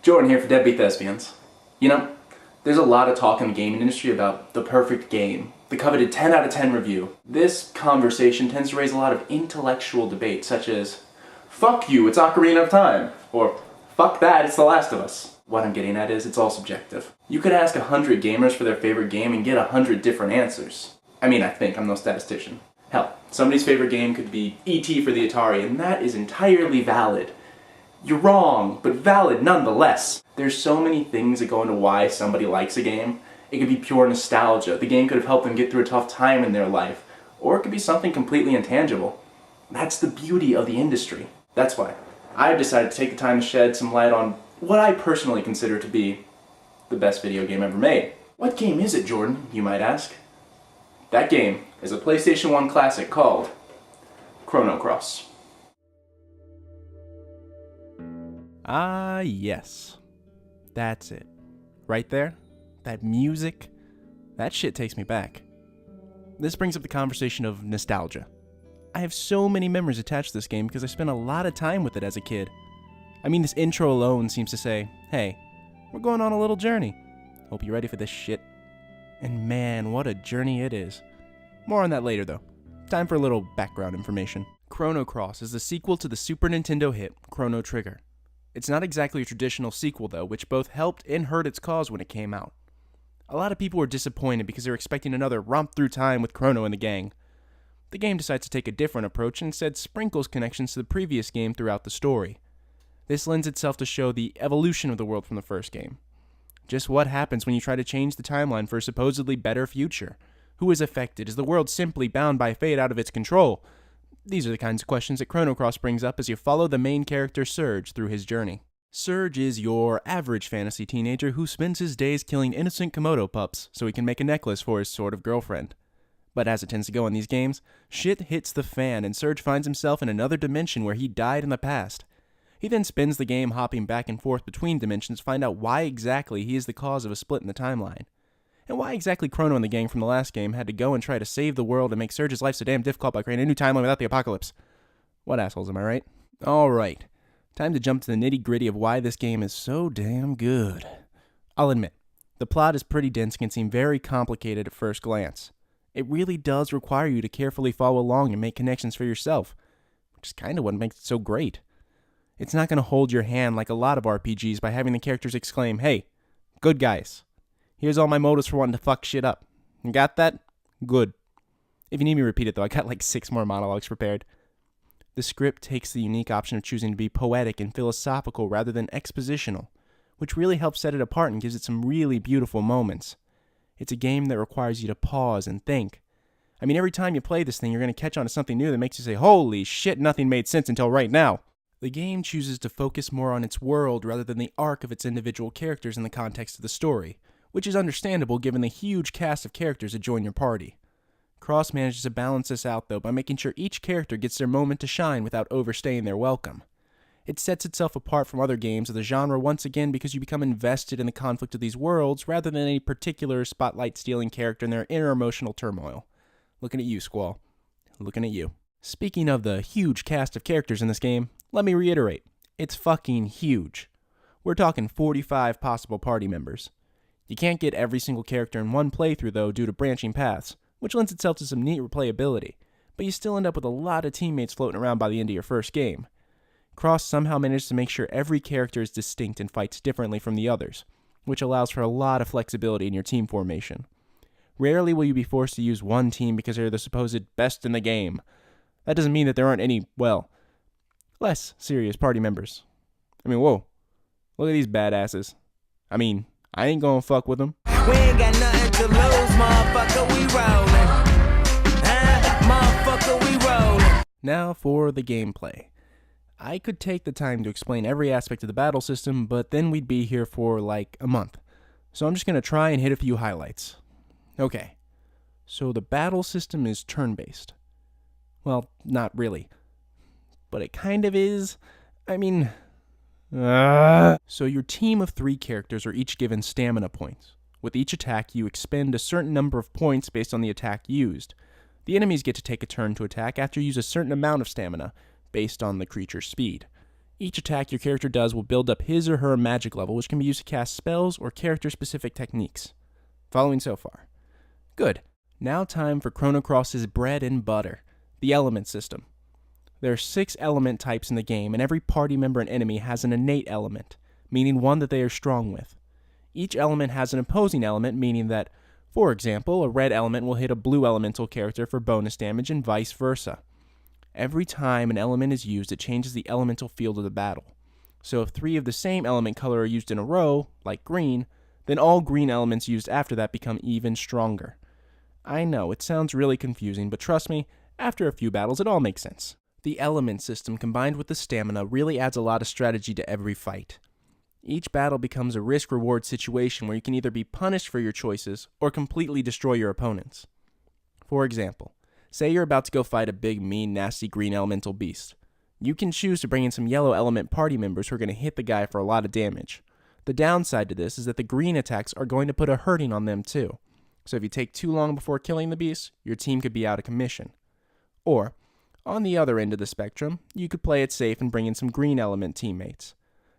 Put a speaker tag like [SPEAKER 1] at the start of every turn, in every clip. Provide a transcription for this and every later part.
[SPEAKER 1] Jordan here for Deadbeat Thespians. You know, there's a lot of talk in the gaming industry about the perfect game, the coveted 10 out of 10 review. This conversation tends to raise a lot of intellectual debate, such as, fuck you, it's Ocarina of Time, or fuck that, it's The Last of Us. What I'm getting at is, it's all subjective. You could ask 100 gamers for their favorite game and get 100 different answers. I mean, I think, I'm no statistician. Hell, somebody's favorite game could be E.T. for the Atari, and that is entirely valid. You're wrong, but valid nonetheless. There's so many things that go into why somebody likes a game. It could be pure nostalgia. The game could have helped them get through a tough time in their life. Or it could be something completely intangible. That's the beauty of the industry. That's why I've decided to take the time to shed some light on what I personally consider to be the best video game ever made. What game is it, Jordan, you might ask? That game is a PlayStation 1 classic called Chrono.
[SPEAKER 2] Ah, yes. That's it. Right there, that music, that shit takes me back. This brings up the conversation of nostalgia. I have so many memories attached to this game because I spent a lot of time with it as a kid. I mean, this intro alone seems to say, hey, we're going on a little journey. Hope you're ready for this shit. And man, what a journey it is. More on that later though. Time for a little background information. Chrono Cross is the sequel to the Super Nintendo hit Chrono Trigger. It's not exactly a traditional sequel though, which both helped and hurt its cause when it came out. A lot of people were disappointed because they were expecting another romp through time with Chrono and the gang. The game decides to take a different approach and instead sprinkles connections to the previous game throughout the story. This lends itself to show the evolution of the world from the first game. Just what happens when you try to change the timeline for a supposedly better future? Who is affected? Is the world simply bound by fate out of its control? These are the kinds of questions that Chrono Cross brings up as you follow the main character Surge through his journey. Surge is your average fantasy teenager who spends his days killing innocent Komodo pups so he can make a necklace for his sort of girlfriend. But as it tends to go in these games, shit hits the fan and Surge finds himself in another dimension where he died in the past. He then spends the game hopping back and forth between dimensions to find out why exactly he is the cause of a split in the timeline. And why exactly Chrono and the gang from the last game had to go and try to save the world and make Surge's life so damn difficult by creating a new timeline without the apocalypse. What assholes, am I right? Alright, time to jump to the nitty-gritty of why this game is so damn good. I'll admit, the plot is pretty dense and can seem very complicated at first glance. It really does require you to carefully follow along and make connections for yourself, which is kind of what makes it so great. It's not going to hold your hand like a lot of RPGs by having the characters exclaim, hey, good guys. Here's all my motives for wanting to fuck shit up. You got that? Good. If you need me to repeat it though, I got like 6 more monologues prepared. The script takes the unique option of choosing to be poetic and philosophical rather than expositional, which really helps set it apart and gives it some really beautiful moments. It's a game that requires you to pause and think. I mean, every time you play this thing, you're going to catch on to something new that makes you say, holy shit, nothing made sense until right now. The game chooses to focus more on its world rather than the arc of its individual characters in the context of the story, which is understandable given the huge cast of characters that join your party. Cross manages to balance this out though by making sure each character gets their moment to shine without overstaying their welcome. It sets itself apart from other games of the genre once again because you become invested in the conflict of these worlds rather than any particular spotlight-stealing character and their inner emotional turmoil. Looking at you, Squall. Looking at you. Speaking of the huge cast of characters in this game, let me reiterate, it's fucking huge. We're talking 45 possible party members. You can't get every single character in one playthrough though due to branching paths, which lends itself to some neat replayability, but you still end up with a lot of teammates floating around by the end of your first game. Cross somehow managed to make sure every character is distinct and fights differently from the others, which allows for a lot of flexibility in your team formation. Rarely will you be forced to use one team because they're the supposed best in the game. That doesn't mean that there aren't any, well, less serious party members. I mean, whoa, look at these badasses. I mean, I ain't gonna fuck with them.
[SPEAKER 3] We ain't got nothing to lose, motherfucker, we rollin'. Motherfucker, we rollin'.
[SPEAKER 2] Now for the gameplay. I could take the time to explain every aspect of the battle system, but then we'd be here for like a month. So I'm just gonna try and hit a few highlights. Okay, so the battle system is turn-based. Well, not really. But it kind of is. I mean... So your team of 3 characters are each given stamina points. With each attack, you expend a certain number of points based on the attack used. The enemies get to take a turn to attack after you use a certain amount of stamina, based on the creature's speed. Each attack your character does will build up his or her magic level, which can be used to cast spells or character-specific techniques. Following so far? Good. Now time for Chrono Cross's bread and butter, the element system. There are 6 element types in the game, and every party member and enemy has an innate element, meaning one that they are strong with. Each element has an opposing element, meaning that, for example, a red element will hit a blue elemental character for bonus damage and vice versa. Every time an element is used, it changes the elemental field of the battle. So if 3 of the same element color are used in a row, like green, then all green elements used after that become even stronger. I know, it sounds really confusing, but trust me, after a few battles it all makes sense. The element system combined with the stamina really adds a lot of strategy to every fight. Each battle becomes a risk-reward situation where you can either be punished for your choices or completely destroy your opponents. For example, say you're about to go fight a big, mean, nasty green elemental beast. You can choose to bring in some yellow element party members who are going to hit the guy for a lot of damage. The downside to this is that the green attacks are going to put a hurting on them too. So if you take too long before killing the beast, your team could be out of commission. Or, on the other end of the spectrum, you could play it safe and bring in some green element teammates.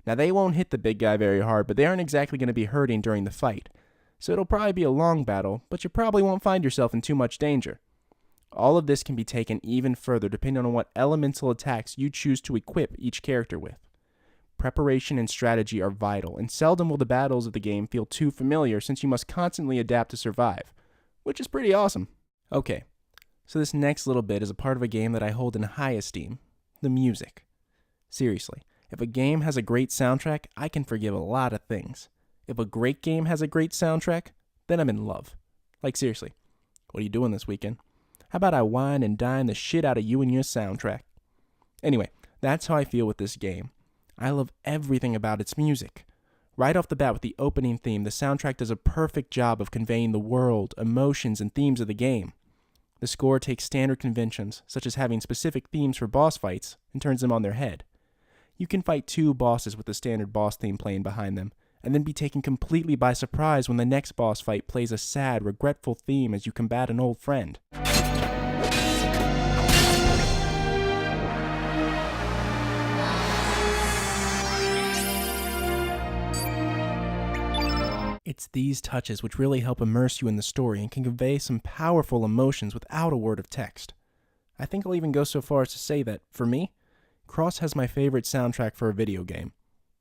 [SPEAKER 2] Now they won't hit the big guy very hard, but they aren't exactly going to be hurting during the fight. So it'll probably be a long battle, but you probably won't find yourself in too much danger. All of this can be taken even further depending on what elemental attacks you choose to equip each character with. Preparation and strategy are vital, and seldom will the battles of the game feel too familiar since you must constantly adapt to survive, which is pretty awesome. Okay, so this next little bit is a part of a game that I hold in high esteem, the music. Seriously, if a game has a great soundtrack, I can forgive a lot of things. If a great game has a great soundtrack, then I'm in love. Like seriously, what are you doing this weekend? How about I wine and dine the shit out of you and your soundtrack? Anyway, that's how I feel with this game. I love everything about its music. Right off the bat with the opening theme, the soundtrack does a perfect job of conveying the world, emotions, and themes of the game. The score takes standard conventions, such as having specific themes for boss fights, and turns them on their head. You can fight 2 bosses with the standard boss theme playing behind them, and then be taken completely by surprise when the next boss fight plays a sad, regretful theme as you combat an old friend. It's these touches which really help immerse you in the story and can convey some powerful emotions without a word of text. I think I'll even go so far as to say that, for me, Cross has my favorite soundtrack for a video game.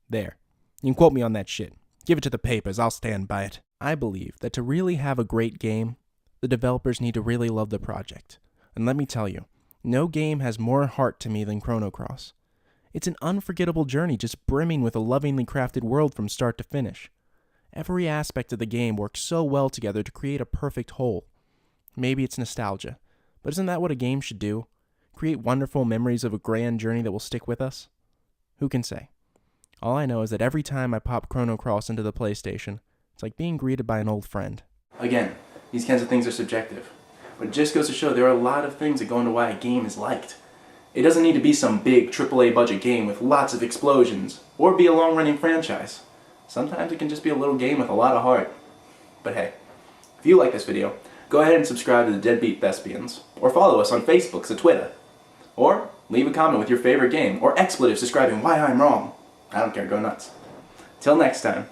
[SPEAKER 2] There. You can quote me on that shit. Give it to the papers, I'll stand by it. I believe that to really have a great game, the developers need to really love the project. And let me tell you, no game has more heart to me than Chrono Cross. It's an unforgettable journey just brimming with a lovingly crafted world from start to finish. Every aspect of the game works so well together to create a perfect whole. Maybe it's nostalgia, but isn't that what a game should do? Create wonderful memories of a grand journey that will stick with us? Who can say? All I know is that every time I pop Chrono Cross into the PlayStation, it's like being greeted by an old friend.
[SPEAKER 1] Again, these kinds of things are subjective, but it just goes to show there are a lot of things that go into why a game is liked. It doesn't need to be some big AAA budget game with lots of explosions, or be a long-running franchise. Sometimes it can just be a little game with a lot of heart. But hey, if you like this video, go ahead and subscribe to the Deadbeat Thespians, or follow us on Facebook or Twitter. Or leave a comment with your favorite game, or expletives describing why I'm wrong. I don't care, go nuts. Till next time.